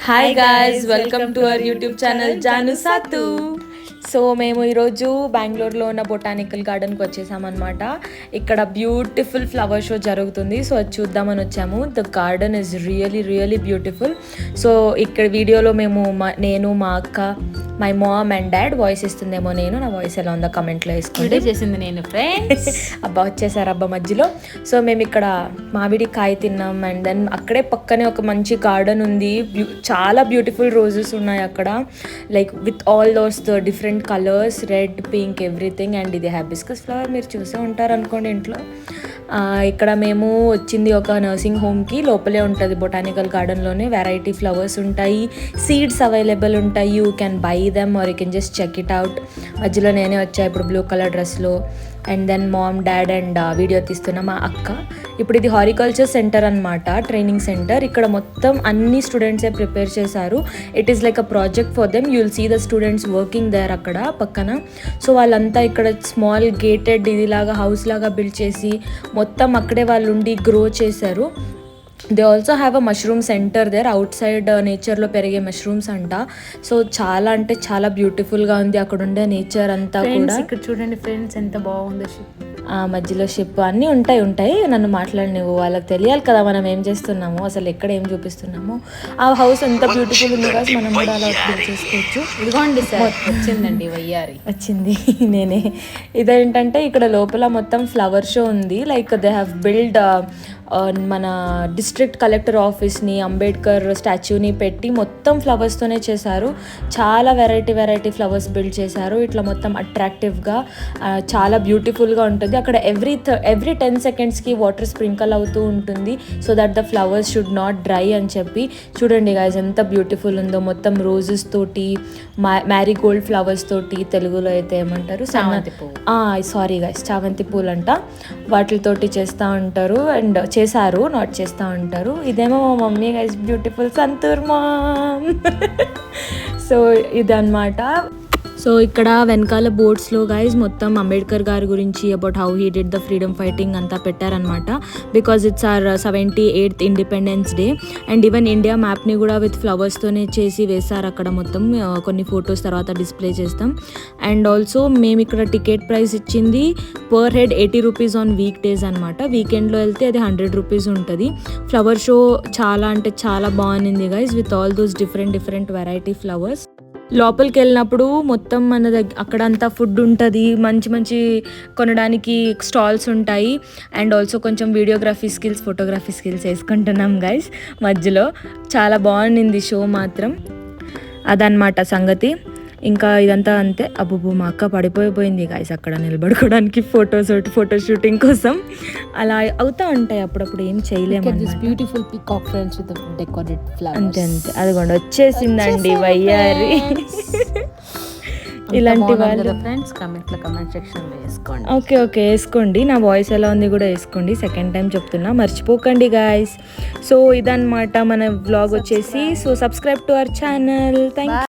Hi guys, welcome to our YouTube channel Janu Sathu. So మేము ఈరోజు బెంగళూరులో ఉన్న బొటానికల్ గార్డెన్కి వచ్చేసామన్నమాట. ఇక్కడ బ్యూటిఫుల్ ఫ్లవర్ షో జరుగుతుంది. సో అది చూద్దామని వచ్చాము. The garden is really beautiful. So ఇక్కడ వీడియోలో మేము నేను మా అక్క, my mom and dad voice ఇస్తుందేమో. నేను నా వాయిస్ ఎలా ఉందో కమెంట్లో వేసుకుంటే చేసింది నేను ఫ్రెండ్స్. అబ్బా వచ్చేసారు అబ్బా మధ్యలో. సో మేము ఇక్కడ మామిడి కాయ తిన్నాం. అండ్ దెన్ అక్కడే పక్కనే ఒక మంచి గార్డెన్ ఉంది. చాలా బ్యూటిఫుల్ రోజెస్ ఉన్నాయి అక్కడ, like with all those the different colours, red, pink, everything. And ఇది హైబిస్కస్ ఫ్లవర్, మీరు చూసే ఉంటారు అనుకోండి ఇంట్లో. ఇక్కడ మేము వచ్చింది ఒక నర్సింగ్ హోమ్కి. లోపలే ఉంటుంది బొటానికల్ గార్డెన్లోనే. వెరైటీ ఫ్లవర్స్ ఉంటాయి, సీడ్స్ అవైలబుల్ ఉంటాయి. You can buy them or you can just check it out. మధ్యలో నేనే వచ్చా ఇప్పుడు బ్లూ కలర్ డ్రెస్లో. And then mom, dad and video తీస్తున్నా మా అక్క. ఇప్పుడు ఇది హారికల్చర్ సెంటర్ అనమాట, ట్రైనింగ్ సెంటర్. ఇక్కడ మొత్తం అన్ని స్టూడెంట్సే ప్రిపేర్ చేశారు. It is like a project for them. You'll see the students working there అక్కడ పక్కన. సో వాళ్ళంతా ఇక్కడ స్మాల్ గేటెడ్ ఇదిలాగా హౌస్ లాగా బిల్డ్ చేసి మొత్తం అక్కడే వాళ్ళు ఉండి గ్రో చేశారు. They also have a mushroom centre there. Outside నేచర్లో పెరిగే మష్రూమ్స్ అంట. సో చాలా అంటే చాలా బ్యూటిఫుల్గా ఉంది అక్కడ ఉండే నేచర్ అంతా కూడా. ఇక్కడ చూడండి ఫ్రెండ్స్, ఎంత బాగుందో షిప్. మధ్యలో షిప్ అన్నీ ఉంటాయి. నన్ను మాట్లాడినవు, వాళ్ళకి తెలియాలి కదా మనం ఏం చేస్తున్నాము, అసలు ఎక్కడ ఏం చూపిస్తున్నాము. ఆ హౌస్ ఎంత బ్యూటిఫుల్ ఉంది కదా, మనం కూడా అలా చేసుకోవచ్చు. ఇదిగోండి సార్, వచ్చిందండి వయ్యారి, వచ్చింది నేనే. ఇదేంటంటే ఇక్కడ లోపల మొత్తం ఫ్లవర్ షో ఉంది. లైక్ దే హ్యావ్ బిల్డ్ మన డిస్ట్రిక్ట్ కలెక్టర్ ఆఫీస్ని, అంబేద్కర్ స్టాచ్యూని పెట్టి మొత్తం ఫ్లవర్స్తోనే చేశారు. చాలా వెరైటీ ఫ్లవర్స్ బిల్డ్ చేశారు. ఇట్లా మొత్తం అట్రాక్టివ్గా చాలా బ్యూటిఫుల్గా ఉంటుంది. అక్కడ ఎవ్రీ 10 సెకండ్స్కి వాటర్ స్ప్రింకల్ అవుతూ ఉంటుంది, so that the flowers should not dry అని చెప్పి. చూడండి గాయస్ ఎంత బ్యూటిఫుల్ ఉందో. మొత్తం రోజెస్ తోటి, మ్యారీగోల్డ్ ఫ్లవర్స్ తోటి, తెలుగులో అయితే ఏమంటారు, సారీ గాయస్, చామంతి పూలు అంట, వాటితోటి చేస్తూ ఉంటారు. అండ్ చేశారు, నాట్ చేస్తూ ఉంటారు. ఇదేమో మా mummy guys, beautiful Santoor mom. So ఇదన్నమాట. సో ఇక్కడ వెనకాల బోర్డ్స్లో గైజ్ మొత్తం అంబేద్కర్ గారి గురించి, about how he did the freedom fighting అంతా పెట్టారనమాట. Because it's our 78th independence day. And even India మ్యాప్ని కూడా విత్ ఫ్లవర్స్తోనే చేసి వేశారు అక్కడ మొత్తం. కొన్ని ఫొటోస్ తర్వాత డిస్ప్లే చేస్తాం. అండ్ ఆల్సో మేము ఇక్కడ టికెట్ ప్రైస్ ఇచ్చింది per head 80 rupees on week days అనమాట. వీకెండ్లో వెళ్తే అది 100 రూపీస్ ఉంటుంది. ఫ్లవర్ షో చాలా అంటే చాలా బాగుంది guys, with all those different variety flowers. లోపలికి వెళ్ళినప్పుడు మొత్తం మన అక్కడంతా ఫుడ్ ఉంటుంది, మంచి కొనడానికి స్టాల్స్ ఉంటాయి. అండ్ ఆల్సో కొంచెం వీడియోగ్రఫీ స్కిల్స్, ఫోటోగ్రఫీ స్కిల్స్ వేసుకుంటున్నాం గైస్ మధ్యలో. చాలా బాగుంది షో మాత్రం. అదనమాట సంగతి. ఇంకా ఇదంతా అంతే. అబ్బు మా అక్క పడిపోయింది గాయస్ అక్కడ నిలబడుకోవడానికి ఫోటో షూటింగ్ కోసం. అలా అవుతా ఉంటాయి అప్పుడప్పుడు, ఏం చేయలేము. Beautiful peacock friends with decorated flowers. అంతే అదిగోండి వచ్చేసిందండి వయ్యారి. ఇలాంటి వాళ్ళు ఫ్రెండ్స్ కమెంట్ సెక్షన్లో వేసుకోండి. ఓకే వేసుకోండి. నా వాయిస్ ఎలా ఉంది కూడా వేసుకోండి. సెకండ్ టైం చెప్తున్నా, మర్చిపోకండి గాయస్. సో ఇదన్నమాట మన వ్లాగ్ వచ్చేసి. So subscribe to our channel. Thank you.